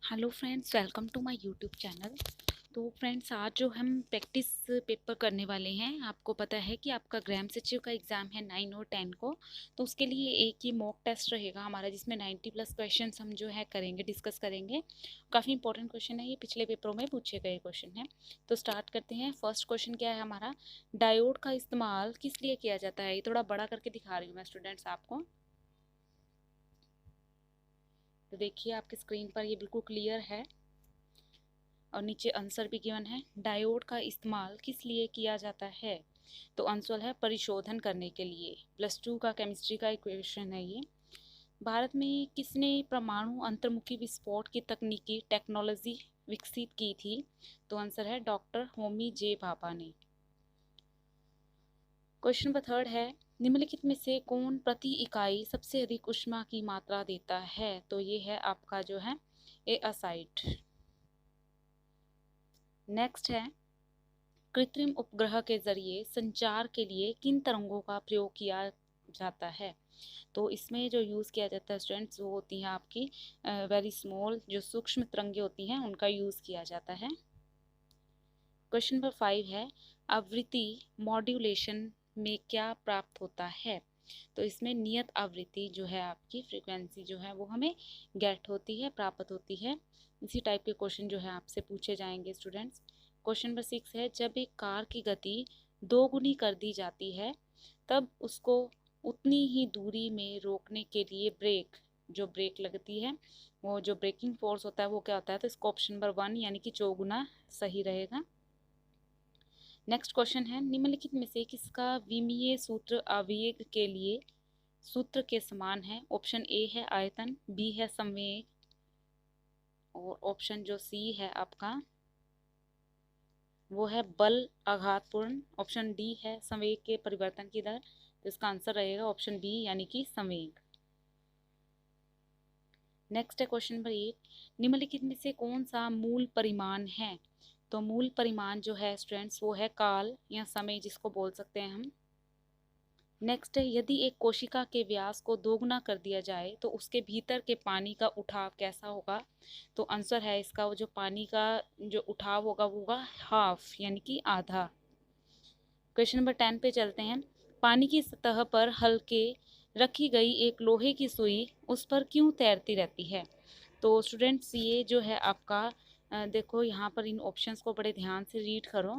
Hello friends, welcome to my YouTube channel. तो friends, आज जो हम प्रैक्टिस पेपर करने वाले हैं, आपको पता है कि आपका ग्राम सचिव का एग्ज़ाम है 9 और 10 को। तो उसके लिए एक ही मॉक टेस्ट रहेगा हमारा, जिसमें 90 प्लस क्वेश्चंस हम जो है करेंगे, डिस्कस करेंगे। काफ़ी इंपॉर्टेंट क्वेश्चन है, ये पिछले पेपरों में पूछे गए क्वेश्चन हैं। तो स्टार्ट करते हैं। फर्स्ट क्वेश्चन क्या है हमारा, डायोड का इस्तेमाल किस लिए किया जाता है। ये थोड़ा बड़ा करके दिखा रही हूँ मैं स्टूडेंट्स आपको। तो देखिए आपकी स्क्रीन पर ये बिल्कुल क्लियर है और नीचे आंसर भी गिवन है। डायोड का इस्तेमाल किस लिए किया जाता है। तो आंसर है परिशोधन करने के लिए। +2 का केमिस्ट्री का इक्वेशन है ये। भारत में किसने परमाणु अंतर्मुखी विस्फोट की तकनीकी टेक्नोलॉजी विकसित की थी। तो आंसर है डॉक्टर होमी जे भाभा ने। क्वेश्चन नंबर थर्ड है, निम्नलिखित में से कौन प्रति इकाई सबसे अधिक ऊष्मा की मात्रा देता है। तो ये है आपका जो है एसाइड। नेक्स्ट है, कृत्रिम उपग्रह के जरिए संचार के लिए किन तरंगों का प्रयोग किया जाता है। तो इसमें जो यूज़ किया जाता है स्टूडेंट्स, वो होती हैं आपकी वेरी स्मॉल, जो सूक्ष्म तरंगें होती हैं, उनका यूज़ किया जाता है। क्वेश्चन नंबर 5 है, आवृत्ति मॉड्यूलेशन में क्या प्राप्त होता है। तो इसमें नियत आवृत्ति जो है आपकी फ्रीक्वेंसी जो है वो हमें गेट होती है, प्राप्त होती है। इसी टाइप के क्वेश्चन जो है आपसे पूछे जाएंगे स्टूडेंट्स। क्वेश्चन नंबर 6 है, जब एक कार की गति दोगुनी कर दी जाती है तब उसको उतनी ही दूरी में रोकने के लिए ब्रेक लगती है, वो जो ब्रेकिंग फोर्स होता है वो क्या होता है। तो इसको ऑप्शन नंबर 1 यानी कि चौगुना सही रहेगा। नेक्स्ट क्वेश्चन है, निम्नलिखित में से किसका विमीय सूत्र आवेग के लिए सूत्र के समान है। ऑप्शन ए है आयतन, बी है संवेग, और ऑप्शन जो सी है आपका वो है बल आघातपूर्ण। ऑप्शन डी है संवेग के परिवर्तन की दर। तो इसका आंसर रहेगा ऑप्शन बी यानी कि संवेग। नेक्स्ट है क्वेश्चन नंबर 8, निम्नलिखित में से कौन सा मूल परिमाण है। तो मूल परिमाण जो है स्टूडेंट्स वो है काल या समय, जिसको बोल सकते हैं हम। नेक्स्ट है, यदि एक कोशिका के व्यास को दोगुना कर दिया जाए तो उसके भीतर के पानी का उठाव कैसा होगा। तो आंसर है इसका, वो जो पानी का जो उठाव होगा वो होगा हाफ यानी कि आधा। क्वेश्चन नंबर 10 पे चलते हैं। पानी की सतह पर हल्के रखी गई एक लोहे की सुई उस पर क्यों तैरती रहती है। तो स्टूडेंट्स ये जो है आपका देखो यहाँ पर इन ऑप्शंस को बड़े ध्यान से रीड करो।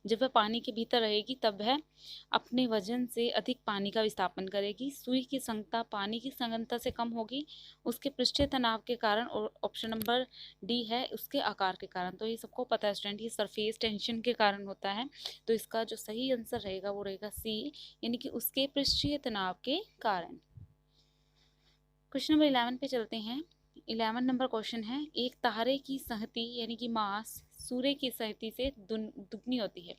जब वह पानी के भीतर रहेगी तब वह अपने वजन से अधिक पानी का विस्थापन करेगी। सुई की संगतता पानी की संगतता से कम होगी उसके पृष्ठीय तनाव के कारण, और ऑप्शन नंबर डी है उसके आकार के कारण। तो ये सबको पता है स्टूडेंट, ये सरफेस टेंशन के कारण होता है। तो इसका जो सही आंसर रहेगा वो रहेगा सी, यानी कि उसके पृष्ठीय तनाव के कारण। क्वेश्चन नंबर 11 पे चलते हैं। 11 नंबर क्वेश्चन है, एक तारे की सहती यानी कि मास सूर्य की सहती से दुगनी होती है।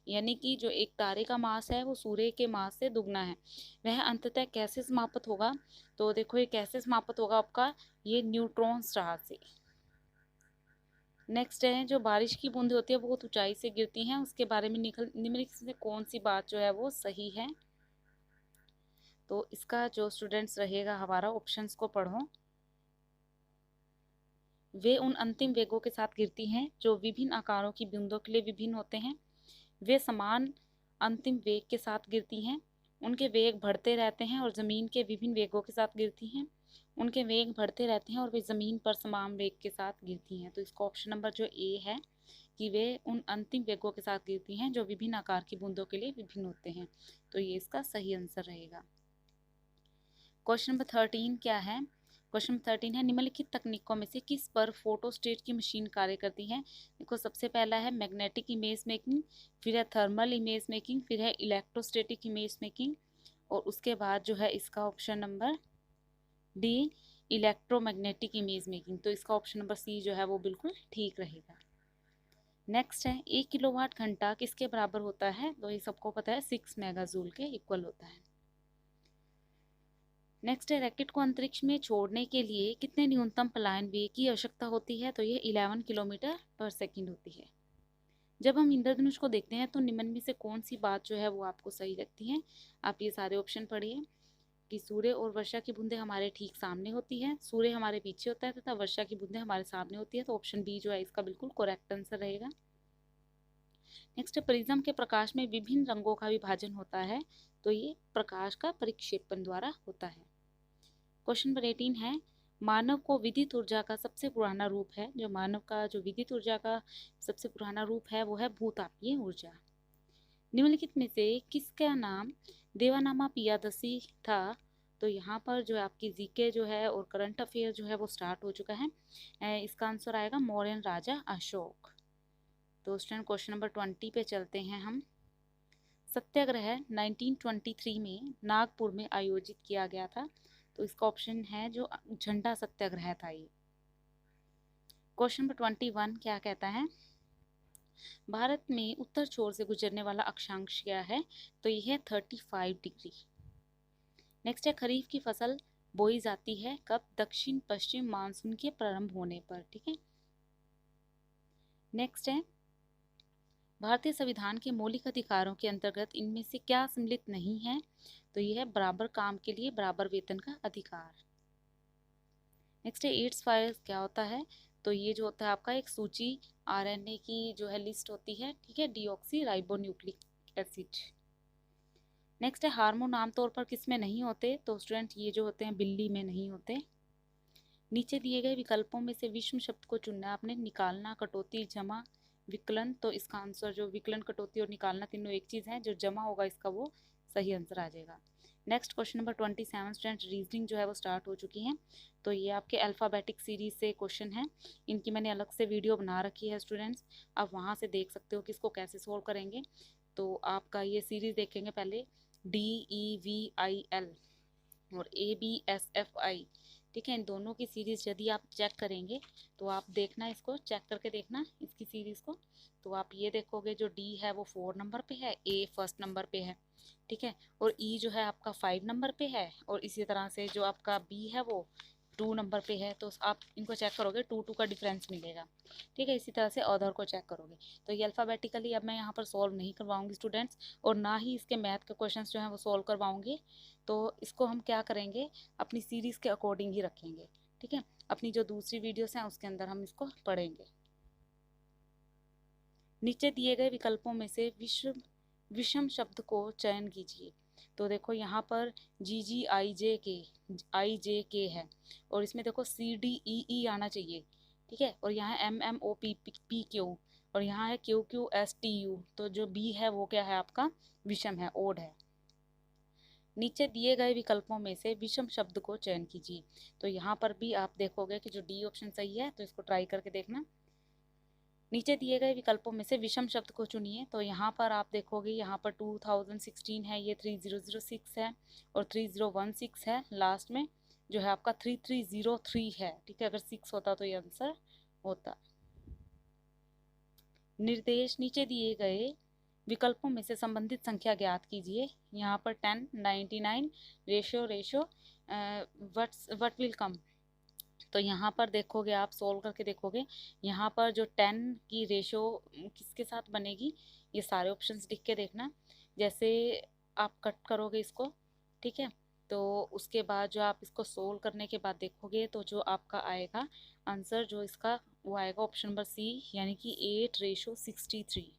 यानी कि जो एक तारे का मास है वो सूर्य के मास से दुगना है। वह अंततः कैसे समाप्त होगा। तो देखो ये कैसे समाप्त होगा आपका, ये न्यूट्रॉन स्टार से। नेक्स्ट है, जो बारिश की बूंदें होती है वो बहुत ऊंचाई से गिरती हैं, उसके बारे में निम्नलिखित में कौन सी बात जो है वो सही है। तो इसका जो स्टूडेंट्स रहेगा हमारा, ऑप्शंस को पढ़ो। वे उन अंतिम वेगों के साथ गिरती हैं जो विभिन्न आकारों की बूंदों के लिए विभिन्न होते हैं। वे समान अंतिम वेग के साथ गिरती हैं। उनके वेग बढ़ते रहते हैं और ज़मीन के विभिन्न वेगों के साथ गिरती हैं। उनके वेग बढ़ते रहते हैं और वे ज़मीन पर समान वेग के साथ गिरती हैं। तो इसका ऑप्शन नंबर जो ए है कि वे उन अंतिम वेगों के साथ गिरती हैं जो विभिन्न आकार की बूंदों के लिए विभिन्न होते हैं। तो ये इसका सही आंसर रहेगा। क्वेश्चन नंबर 13 क्या है। क्वेश्चन नंबर 13 है, निम्नलिखित तकनीकों में से किस पर फोटोस्टेट की मशीन कार्य करती है। देखो सबसे पहला है मैग्नेटिक इमेज मेकिंग, फिर है थर्मल इमेज मेकिंग, फिर है इलेक्ट्रोस्टैटिक इमेज मेकिंग, और उसके बाद जो है इसका option number D electromagnetic image making. तो इसका ऑप्शन नंबर सी जो है वो बिल्कुल ठीक रहेगा। नेक्स्ट है, 1 किलोवाट घंटा किसके बराबर होता है। तो ये सबको पता है 6 मेगाजूल के इक्वल होता है। नेक्स्ट है, रैकेट को अंतरिक्ष में छोड़ने के लिए कितने न्यूनतम पलायन वेग की आवश्यकता होती है। तो ये 11 किलोमीटर पर सेकंड होती है। जब हम इंद्रधनुष को देखते हैं तो निम्न में से कौन सी बात जो है वो आपको सही लगती है। आप ये सारे ऑप्शन पढ़िए। कि सूर्य और वर्षा की बूंदें हमारे ठीक सामने होती हैं, सूर्य हमारे पीछे होता है तथा वर्षा की बूंदें हमारे सामने होती है। तो ऑप्शन बी जो है इसका बिल्कुल करेक्ट आंसर रहेगा। नेक्स्ट है, प्रिज्म के प्रकाश में विभिन्न रंगों का विभाजन होता है, तो ये प्रकाश का परिक्षेपण द्वारा होता है। क्वेश्चन नंबर 18 है, मानव को विद्युत ऊर्जा का सबसे पुराना रूप है, जो मानव का जो विद्युत ऊर्जा का सबसे पुराना रूप है वो है भूतापीय ऊर्जा। निम्नलिखित में से किसका नाम देवानामा पियादसी था? तो यहाँ पर जो आपकी जीके जो है और करंट अफेयर जो है वो स्टार्ट हो चुका है। इसका आंसर आएगा मौर्यन राजा अशोक। तो स्टूडेंट क्वेश्चन नंबर 20 पे चलते हैं हम। सत्याग्रह 1923 में नागपुर में आयोजित किया गया था, तो इसका ऑप्शन है जो झंडा सत्याग्रह था ये। क्वेश्चन नंबर 21 क्या कहता है, भारत में उत्तर छोर से गुजरने वाला अक्षांश क्या है? तो यह है 35 डिग्री। नेक्स्ट है, खरीफ की फसल बोई जाती है कब? दक्षिण पश्चिम मानसून के प्रारंभ होने पर। ठीक है। नेक्स्ट है, भारतीय संविधान के मौलिक अधिकारों के अंतर्गत इनमें से क्या सम्मिलित नहीं है? तो यह है बराबर काम के लिए बराबर वेतन का अधिकार। नेक्स्ट है, एड्स वायरस क्या होता है? तो ये जो होता है आपका एक सूची आरएनए की जो है लिस्ट होती है। ठीक है, डीऑक्सी राइबोन्यूक्लिक एसिड। नेक्स्ट है, हार्मोन आमतौर पर किस में नहीं होते? तो स्टूडेंट ये जो होते हैं बिल्ली में नहीं होते। नीचे दिए गए विकल्पों में से विषम शब्द को चुनना है आपने, निकालना, कटौती, जमा, विकलन। तो इसका आंसर जो विकलन, कटौती और निकालना तीनों एक चीज़ है, जो जमा होगा इसका वो सही आंसर आ जाएगा। Next question number 27 student reasoning जो है वो स्टार्ट हो चुकी है। तो ये आपके अल्फ़ाबेटिक सीरीज से क्वेश्चन है, इनकी मैंने अलग से वीडियो बना रखी है स्टूडेंट्स, आप वहाँ से देख सकते हो कि इसको कैसे सोल्व करेंगे। तो आपका ये सीरीज देखेंगे पहले DEVIL और ABSFI। ठीक है, इन दोनों की सीरीज़ यदि आप चेक करेंगे तो आप देखना, इसको चेक करके देखना इसकी सीरीज़ को, तो आप ये देखोगे जो D है वो 4 नंबर पे है, A फर्स्ट नंबर पे है। ठीक है, और E जो है आपका 5 नंबर पे है, और इसी तरह से जो आपका B है वो 2 नंबर पे है। तो आप इनको चेक करोगे 2 का डिफरेंस मिलेगा। ठीक है, इसी तरह से ऑर्डर को चेक करोगे। तो ये अल्फ़ाबेटिकली अब मैं यहाँ पर सॉल्व नहीं करवाऊंगी स्टूडेंट्स, और ना ही इसके मैथ के क्वेश्चंस जो हैं वो सॉल्व करवाऊंगी। तो इसको हम क्या करेंगे, अपनी सीरीज़ के अकॉर्डिंग ही रखेंगे। ठीक है, अपनी जो दूसरी वीडियोस हैं उसके अंदर हम इसको पढ़ेंगे। नीचे दिए गए विकल्पों में से विषम शब्द को चयन कीजिए। तो देखो यहाँ पर GGIJK है, और इसमें देखो CDEE आना चाहिए। ठीक है, और यहाँ MMOPPQ, और यहाँ है QQSTU। तो जो B है वो क्या है आपका विषम है, ओड है। नीचे दिए गए विकल्पों में से विषम शब्द को चयन कीजिए। तो यहाँ पर भी आप देखोगे कि जो डी ऑप्शन सही है, तो इसको ट्राई करके देखना। नीचे दिए गए विकल्पों में से विषम शब्द को चुनिए। तो यहाँ पर आप देखोगे, यहाँ पर 2016 है, ये 3006 है, और 3016 है, लास्ट में जो है आपका 3303 है। ठीक है, अगर 6 होता तो ये आंसर होता। निर्देश नीचे दिए गए विकल्पों में से संबंधित संख्या ज्ञात कीजिए। यहाँ पर 10, 99, रेशो व्हाट विल कम। तो यहाँ पर देखोगे, आप सोल्व करके देखोगे, यहाँ पर जो 10 की रेशो किसके साथ बनेगी, ये सारे ऑप्शंस लिख के देखना। जैसे आप कट करोगे इसको, ठीक है, तो उसके बाद जो आप इसको सोल्व करने के बाद देखोगे तो जो आपका आएगा आंसर जो इसका वो आएगा ऑप्शन नंबर सी, यानी कि 8:63।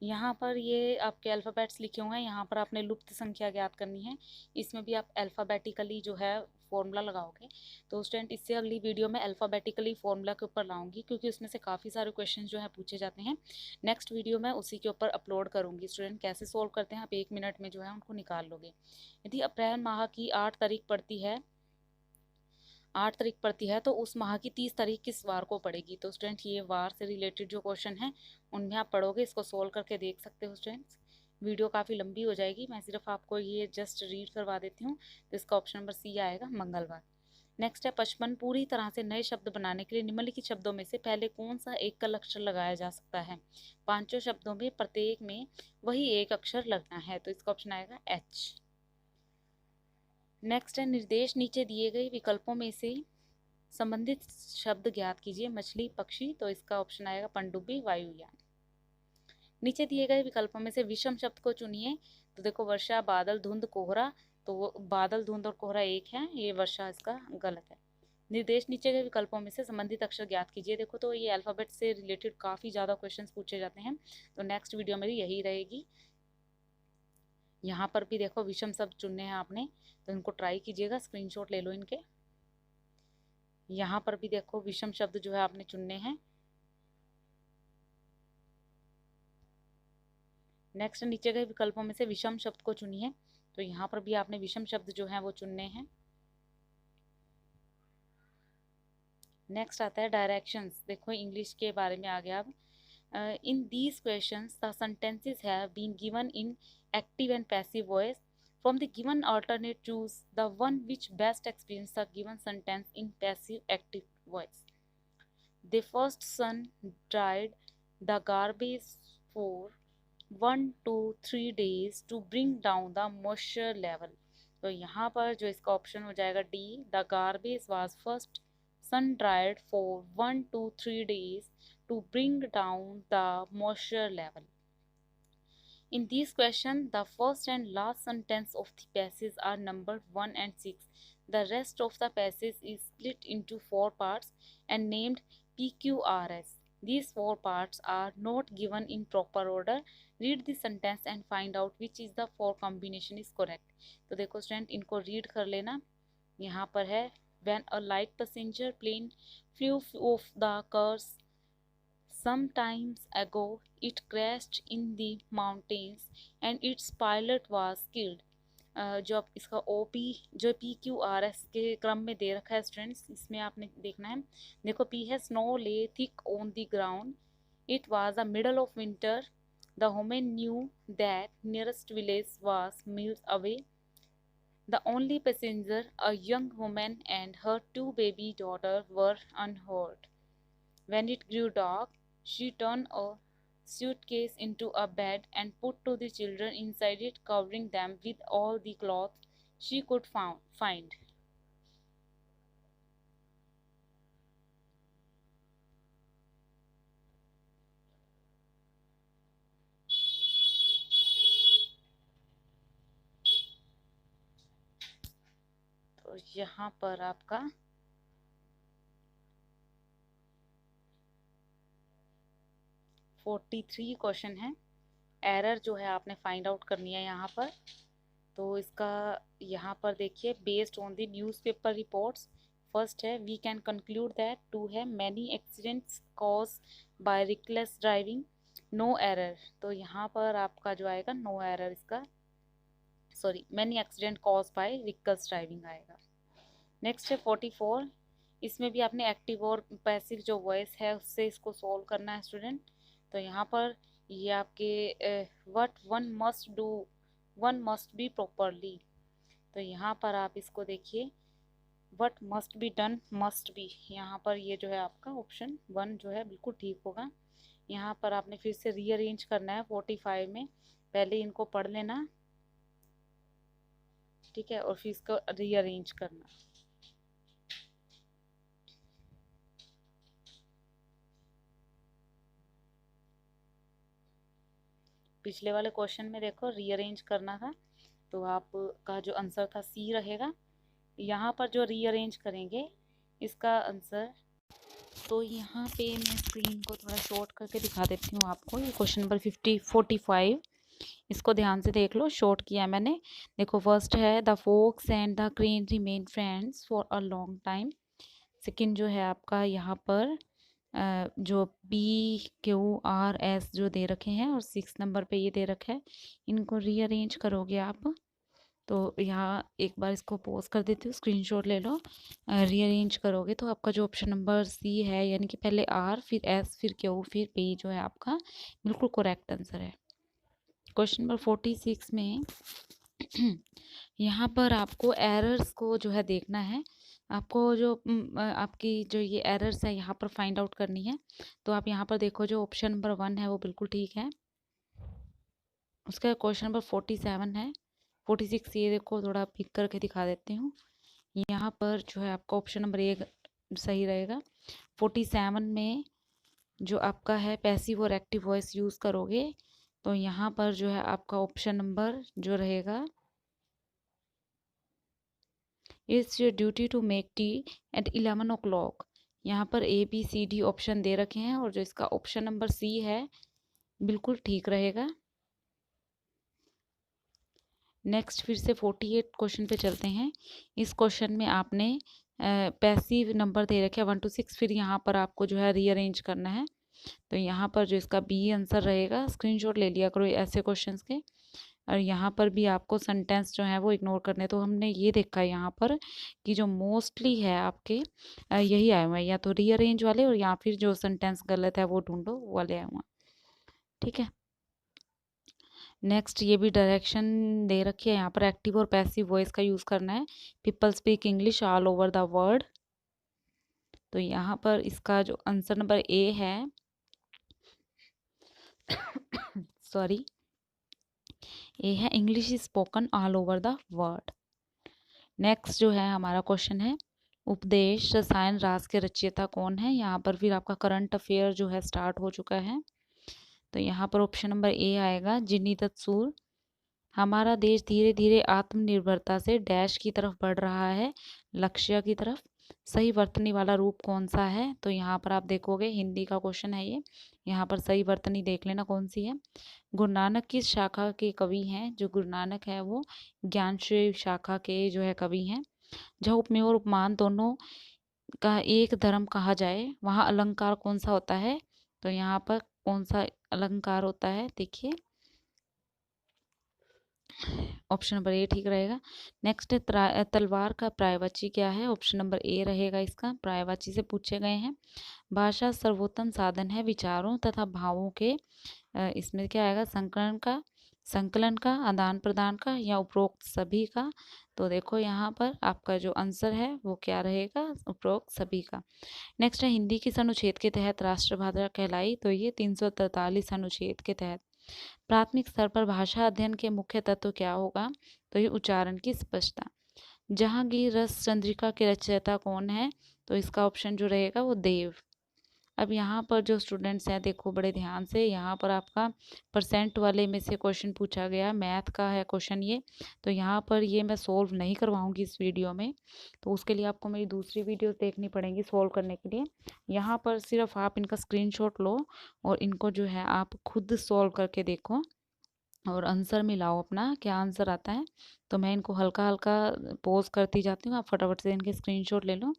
यहाँ पर ये आपके अल्फ़ाबेट्स लिखे हुए हैं, यहाँ पर आपने लुप्त संख्या ज्ञात करनी है। इसमें भी आप अल्फ़ाबेटिकली जो है फॉर्मूला लगाओगे। तो स्टूडेंट इससे अगली वीडियो में अल्फ़ाबेटिकली फॉर्मूला के ऊपर लाऊंगी, क्योंकि उसमें से काफ़ी सारे क्वेश्चन जो है पूछे जाते हैं। नेक्स्ट वीडियो में उसी के ऊपर अपलोड करूँगी। स्टूडेंट कैसे सोल्व करते हैं आप 1 मिनट में जो है उनको निकाल लोगे। यदि अप्रैल माह की 8 तारीख पड़ती है, 8 तारीख पड़ती है, तो उस माह की 30 तारीख किस वार को पड़ेगी? तो स्टूडेंट ये वार से रिलेटेड जो क्वेश्चन है उनमें आप पढ़ोगे, इसको सोल्व करके देख सकते हो स्टूडेंट्स। वीडियो काफ़ी लंबी हो जाएगी, मैं सिर्फ आपको ये जस्ट रीड करवा देती हूँ। तो इसका ऑप्शन नंबर सी आएगा मंगलवार। नेक्स्ट है, पचपन पूरी तरह से नए शब्द बनाने के लिए निम्नलिखित शब्दों में से पहले कौन सा एक कल अक्षर लगाया जा सकता है? 5 शब्दों में प्रत्येक में वही एक अक्षर लगना है। तो इसका ऑप्शन आएगा H। नेक्स्ट है, निर्देश नीचे दिए गए विकल्पों में से संबंधित शब्द ज्ञात कीजिए। मछली, पक्षी। तो इसका ऑप्शन आएगा पनडुब्बी, वायुयान। नीचे दिए गए विकल्पों में से विषम शब्द को चुनिए। तो देखो वर्षा, बादल, धुंध, कोहरा, तो बादल, धुंध और कोहरा एक है, ये वर्षा इसका गलत है। निर्देश नीचे के विकल्पों में से संबंधित अक्षर ज्ञात कीजिए। देखो तो ये अल्फाबेट से रिलेटेड काफ़ी ज़्यादा क्वेश्चंस पूछे जाते हैं, तो नेक्स्ट वीडियो मेरी यही रहेगी। यहाँ पर भी देखो विषम शब्द चुनने हैं आपने, तो इनको ट्राई कीजिएगा, स्क्रीनशॉट ले लो इनके। यहाँ पर भी देखो विषम शब्द जो है आपने चुनने हैं। नेक्स्ट नीचे के विकल्पों में से विषम शब्द को चुनिए। तो यहाँ पर भी आपने विषम शब्द जो है वो चुनने हैं। नेक्स्ट आता है डायरेक्शंस। देखो इंग्लिश के बारे में आ गया अब। In these questions, the sentences have been given in active and passive voice. From the given alternate, choose the one which best explains the given sentence in passive active voice. The first son dried the garbage for 1 to 3 days to bring down the moisture level. तो यहाँ पर जो इसका option हो जाएगा D, the garbage was first sun dried for 1 to 3 days to bring down the moisture level. In these questions, the first and last sentence of the passage are numbered 1 and 6. The rest of the passage is split into 4 parts and named PQRS. These 4 parts are not given in proper order. Read the sentence and find out which is the 4 combination is correct. तो देखो student, इनको read कर लेना। यहाँ पर है when a light passenger plane flew off the course some times ago, it crashed in the mountains and its pilot was killed. जो आप इसका OP जो PQRS के क्रम में दे रखा है स्टूडेंट्स, इसमें आपने देखना है। देखो P है snow lay thick on the ground. It was the middle of winter. The woman knew that nearest village was miles away. The only passenger, a young woman and her 2 baby daughters, were unhurt. When it grew dark, she turned a suitcase into a bed and put 2 the children inside it, covering them with all the clothes she could find. तो यहाँ पर आपका 43 question है। Error जो है आपने find out करनी है यहाँ पर। तो इसका यहाँ पर देखिए, based on the newspaper reports, first है वी कैन कंक्लूड दैट, 2 है many accidents cause by reckless driving, no error. तो यहाँ पर आपका जो आएगा नो एरर, इसका sorry many accident cause by reckless driving आएगा। नेक्स्ट है 44, इसमें भी आपने एक्टिव और पैसिव जो वॉइस है उससे इसको सॉल्व करना है स्टूडेंट। तो यहाँ पर ये आपके what one must do, one must be properly. तो यहाँ पर आप इसको देखिए, what must be done must be, यहाँ पर ये जो है आपका ऑप्शन 1 जो है बिल्कुल ठीक होगा। यहाँ पर आपने फिर से रीअरेंज करना है 45 में, पहले इनको पढ़ लेना, ठीक है, और फिर इसको रीअरेंज करना। पिछले वाले क्वेश्चन में देखो रीअरेंज करना था, तो आपका जो आंसर था सी रहेगा। यहाँ पर जो रीअरेंज करेंगे इसका आंसर, तो यहाँ पे मैं स्क्रीन को थोड़ा शॉर्ट करके दिखा देती हूँ आपको। ये क्वेश्चन नंबर 45, इसको ध्यान से देख लो, शॉर्ट किया मैंने। देखो फर्स्ट है the folks and the crane remain friends for a long time. Second जो है आपका यहाँ पर जो PQRS जो दे रखे हैं और 6 नंबर पे ये दे रखा है, इनको रीअरेंज करोगे आप। तो यहाँ एक बार इसको पॉज कर देती हूँ, स्क्रीनशॉट ले लो। रीअरेंज करोगे तो आपका जो ऑप्शन नंबर सी है, यानी कि पहले R फिर S फिर Q फिर P जो है आपका बिल्कुल करेक्ट आंसर है। क्वेश्चन नंबर 46 में यहाँ पर आपको एरर्स को जो है देखना है। आपको जो आपकी जो ये एरर्स है यहाँ पर फाइंड आउट करनी है। तो आप यहाँ पर देखो जो ऑप्शन नंबर 1 है वो बिल्कुल ठीक है। उसका क्वेश्चन नंबर 47 है। 46 ये देखो थोड़ा पिक करके दिखा देती हूँ। यहाँ पर जो है आपका ऑप्शन नंबर 1 सही रहेगा। 47 में जो आपका है पैसिव और एक्टिव वॉइस यूज़ करोगे तो यहाँ पर जो है आपका ऑप्शन नंबर जो रहेगा, it's your duty to make tea at 11 o'clock। यहाँ पर ABCD ऑप्शन दे रखे हैं और जो इसका ऑप्शन नंबर C है बिल्कुल ठीक रहेगा। नेक्स्ट फिर से 48 क्वेश्चन पे चलते हैं। इस क्वेश्चन में आपने पैसिव नंबर दे रखे हैं 1 to 6, फिर यहाँ पर आपको जो है रीअरेंज करना है। तो यहाँ पर जो इसका बी आंसर रहेगा, स्क्रीनशॉट ले लिया करो ऐसे क्वेश्चंस के। और यहाँ पर भी आपको सेंटेंस जो है वो इग्नोर करने। तो हमने ये देखा है यहाँ पर कि जो मोस्टली है आपके यही आए हुए हैं, या तो रीअरेंज वाले और या फिर जो सेंटेंस गलत है वो ढूंढो वाले आए हुए हैं। ठीक है, नेक्स्ट ये भी डायरेक्शन दे रखी है यहाँ पर, एक्टिव और पैसिव वॉइस का यूज़ करना है। People speak English all over the world. तो यहाँ पर इसका जो आंसर नंबर ए है सॉरी, ए है English is spoken all over the world. Next जो है हमारा क्वेश्चन है, उपदेश रसायन रास के रचयिता कौन है। यहाँ पर फिर आपका करंट अफेयर जो है स्टार्ट हो चुका है। तो यहाँ पर ऑप्शन नंबर ए आएगा, जिन्नी दत्सूर। हमारा देश धीरे धीरे आत्मनिर्भरता से डैश की तरफ बढ़ रहा है, लक्ष्य की तरफ। सही वर्तनी वाला रूप कौन सा है। तो यहाँ पर आप देखोगे हिंदी का क्वेश्चन है ये। यहाँ पर सही वर्तनी देख लेना कौन सी है। गुरु नानक किस शाखा के कवि हैं। जो गुरु नानक है वो ज्ञानश्री शाखा के जो है कवि हैं। जहाँ उपमेय और उपमान दोनों का एक धर्म कहा जाए, वहाँ अलंकार कौन सा होता है। तो यहाँ पर कौन सा अलंकार होता है, देखिए ऑप्शन नंबर ए ठीक रहेगा। नेक्स्ट तलवार का पर्यायवाची क्या है। ऑप्शन नंबर ए रहेगा इसका, पर्यायवाची से पूछे गए हैं। भाषा सर्वोत्तम साधन है विचारों तथा भावों के, इसमें क्या आएगा, संकलन का, आदान प्रदान का, या उपरोक्त सभी का। तो देखो यहाँ पर आपका जो आंसर है वो क्या रहेगा, उपरोक्त सभी का। नेक्स्ट है, हिंदी किस अनुच्छेद के तहत राष्ट्रभाषा कहलाई। तो ये 343 अनुच्छेद के तहत। प्राथमिक स्तर पर भाषा अध्ययन के मुख्य तत्व क्या होगा। तो ये उच्चारण की स्पष्टता। जहांगीर रस चंद्रिका के रचयिता कौन है। तो इसका ऑप्शन जो रहेगा वो देव। अब यहाँ पर जो स्टूडेंट्स हैं देखो बड़े ध्यान से, यहाँ पर आपका परसेंट वाले में से क्वेश्चन पूछा गया, मैथ का है क्वेश्चन ये। तो यहाँ पर ये मैं सोल्व नहीं करवाऊंगी इस वीडियो में, तो उसके लिए आपको मेरी दूसरी वीडियो देखनी पड़ेंगी सोल्व करने के लिए। यहाँ पर सिर्फ आप इनका स्क्रीनशॉट लो और इनको जो है आप खुद सोल्व करके देखो और आंसर मिलाओ अपना क्या आंसर आता है। तो मैं इनको हल्का हल्का पोज करती जाती हूँ, आप फटाफट से इनके स्क्रीनशॉट ले लो।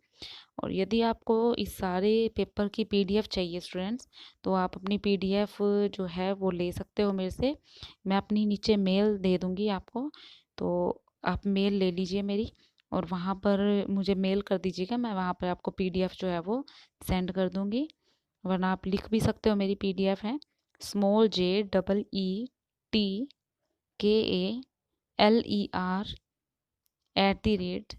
और यदि आपको इस सारे पेपर की PDF चाहिए स्टूडेंट्स, तो आप अपनी PDF जो है वो ले सकते हो मेरे से। मैं अपनी नीचे मेल दे दूँगी आपको, तो आप मेल ले लीजिए मेरी और वहाँ पर मुझे मेल कर दीजिएगा, मैं वहाँ पर आपको PDF जो है वो सेंड कर दूँगी। वरना आप लिख भी सकते हो, मेरी PDF है JEETKALER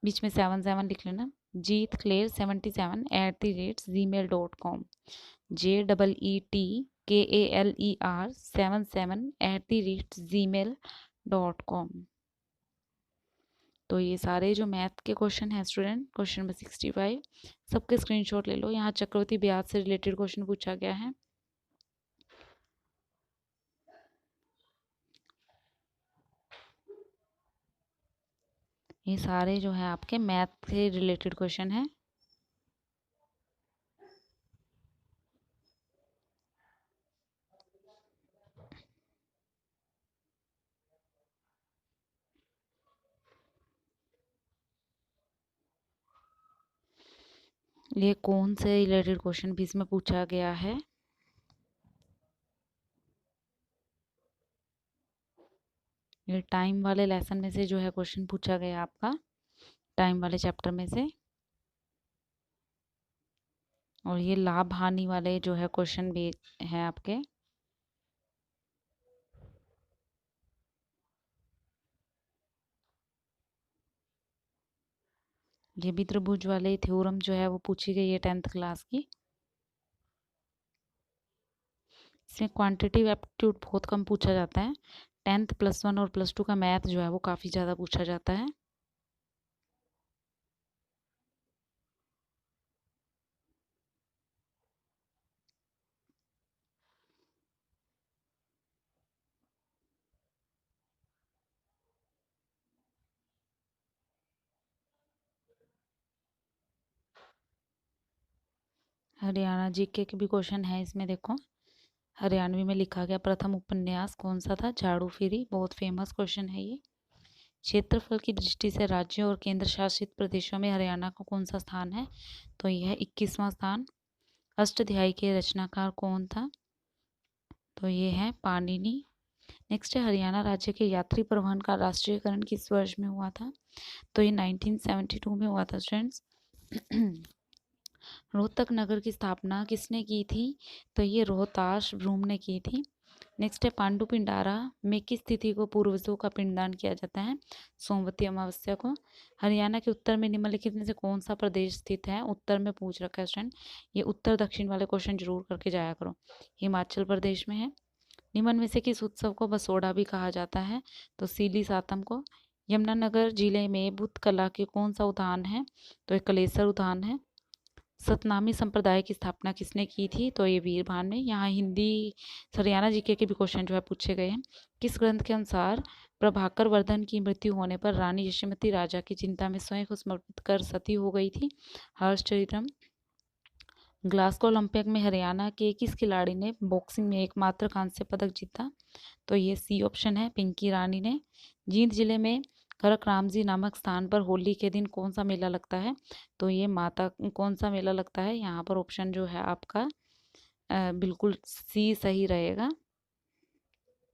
बीच में 77 लिख लेना, jeetclair77@gmail.com, JEETKALER77@gmail.com। तो ये सारे जो मैथ के क्वेश्चन हैं स्टूडेंट, क्वेश्चन नंबर 65, सबके स्क्रीनशॉट ले लो। यहाँ चक्रवृद्धि ब्याज से रिलेटेड क्वेश्चन पूछा गया है। ये सारे जो है आपके मैथ से रिलेटेड क्वेश्चन हैं। ये कौन से रिलेटेड क्वेश्चन भी इसमें पूछा गया है। ये टाइम वाले लेसन में से जो है क्वेश्चन पूछा गया आपका, टाइम वाले चैप्टर में से। और ये लाभ हानि वाले जो है क्वेश्चन भी हैं आपके। ये भी त्रिभुज वाले थ्योरम जो है वो पूछी गई है 10th क्लास की। इसमें क्वांटिटेटिव एप्टीट्यूड बहुत कम पूछा जाता है। 10th +1 और +2 का मैथ जो है वो काफ़ी ज़्यादा पूछा जाता है। हरियाणा जीके के भी क्वेश्चन है इसमें। देखो, हरियाणवी में लिखा गया प्रथम उपन्यास कौन सा था? झाड़ू फिरी। बहुत फेमस क्वेश्चन है ये। क्षेत्रफल की दृष्टि से राज्यों और केंद्र शासित प्रदेशों में हरियाणा का कौन सा स्थान है? तो यह है 21वां स्थान। अष्टाध्यायी के रचनाकार कौन था? तो ये है पाणिनि। नेक्स्ट है, हरियाणा राज्य के यात्री परिवहन का राष्ट्रीयकरण किस वर्ष में हुआ था? तो ये 1972 में हुआ था स्टूडेंट्स। रोहतक नगर की स्थापना किसने की थी? तो ये रोहतास भ्रूम ने की थी। नेक्स्ट है, पांडु पिंडारा में किस तिथि को पूर्वजों का पिंडदान किया जाता है? सोमवती अमावस्या को। हरियाणा के उत्तर में निम्नलिखित में से कौन सा प्रदेश स्थित है? उत्तर में पूछ रखा है स्टूडेंट। ये उत्तर दक्षिण वाले क्वेश्चन जरूर करके जाया करो। हिमाचल प्रदेश में है। निम्न में से किस उत्सव को बसोड़ा भी कहा जाता है? तो सीली सातम को। यमुनानगर जिले में बुद्ध कला के कौन सा उद्यान है? तो ये कलेसर उद्यान है। सतनामी संप्रदाय की स्थापना किसने की थी? तो ये वीरभान ने। यहाँ हिंदी हरियाणा जीके के भी क्वेश्चन जो है पूछे गए हैं। किस ग्रंथ के अनुसार प्रभाकर वर्धन की मृत्यु होने पर रानी यशोमती राजा की चिंता में स्वयं को समर्पित कर सती हो गई थी? हर्षचरितम। ग्लासगो ओलंपिक में हरियाणा के किस खिलाड़ी ने बॉक्सिंग में एकमात्र कांस्य पदक जीता? तो ये सी ऑप्शन है, पिंकी रानी ने। जींद जिले में करकरामजी नामक स्थान पर होली के दिन कौन सा मेला लगता है? तो ये माता कौन सा मेला लगता है? यहाँ पर ऑप्शन जो है आपका बिल्कुल सी सही रहेगा।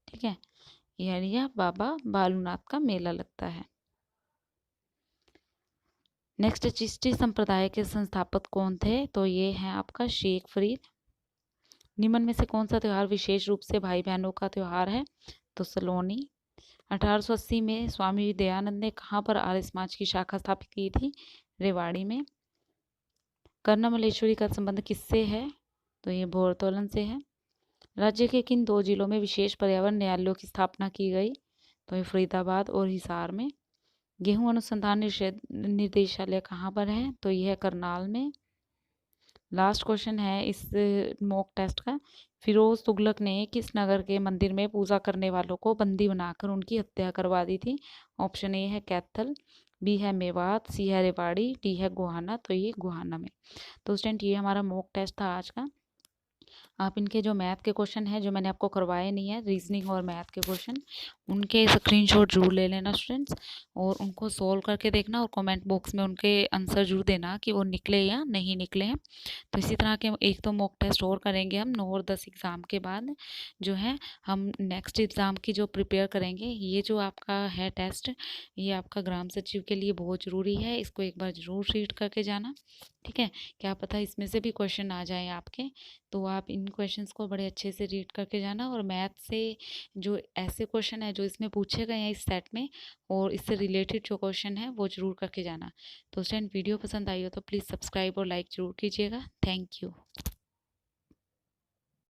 ठीक है, यानी बाबा बालूनाथ का मेला लगता है। नेक्स्ट, चिश्ती संप्रदाय के संस्थापक कौन थे? तो ये है आपका शेख फरीद। निम्न में से कौन सा त्यौहार विशेष रूप से भाई बहनों का त्यौहार है? तो सलोनी। 1880 में स्वामी दयानंद ने कहाँ पर आर्य समाज की शाखा स्थापित की थी? रेवाड़ी में। कर्णमलेश्वरी का संबंध किससे है? तो ये भोरतोलन से है। राज्य के किन दो जिलों में विशेष पर्यावरण न्यायालयों की स्थापना की गई? तो ये फरीदाबाद और हिसार में। गेहूं अनुसंधान निर्देशालय कहाँ पर है? तो यह है करनाल में। लास्ट क्वेश्चन है इस मॉक टेस्ट का। फिरोज तुगलक ने किस नगर के मंदिर में पूजा करने वालों को बंदी बनाकर उनकी हत्या करवा दी थी? ऑप्शन ए है कैथल, बी है मेवात, सी है रेवाड़ी, डी है गोहाना। तो ये गोहाना में। तो स्टूडेंट ये हमारा मॉक टेस्ट था आज का। आप इनके जो मैथ के क्वेश्चन हैं जो मैंने आपको करवाए नहीं है, रीजनिंग और मैथ के क्वेश्चन, उनके स्क्रीनशॉट जरूर ले लेना स्टूडेंट्स, और उनको सॉल्व करके देखना और कमेंट बॉक्स में उनके आंसर जरूर देना कि वो निकले या नहीं निकले हैं। तो इसी तरह के एक तो मॉक टेस्ट और करेंगे हम 9 और 10 एग्ज़ाम के बाद जो है हम नेक्स्ट एग्ज़ाम की जो प्रिपेयर करेंगे। ये जो आपका है टेस्ट, ये आपका ग्राम सचिव के लिए बहुत ज़रूरी है, इसको एक बार ज़रूर रीड करके जाना। ठीक है, क्या पता इसमें से भी क्वेश्चन आ जाए आपके, तो आप इन क्वेश्चंस को बड़े अच्छे से रीड करके जाना। और मैथ से जो ऐसे क्वेश्चन है जो इसमें पूछे गए हैं इस सेट में, और इससे रिलेटेड जो क्वेश्चन है वो ज़रूर करके जाना। तो स्टूडेंट वीडियो पसंद आई हो तो प्लीज़ सब्सक्राइब और लाइक ज़रूर कीजिएगा। Thank you.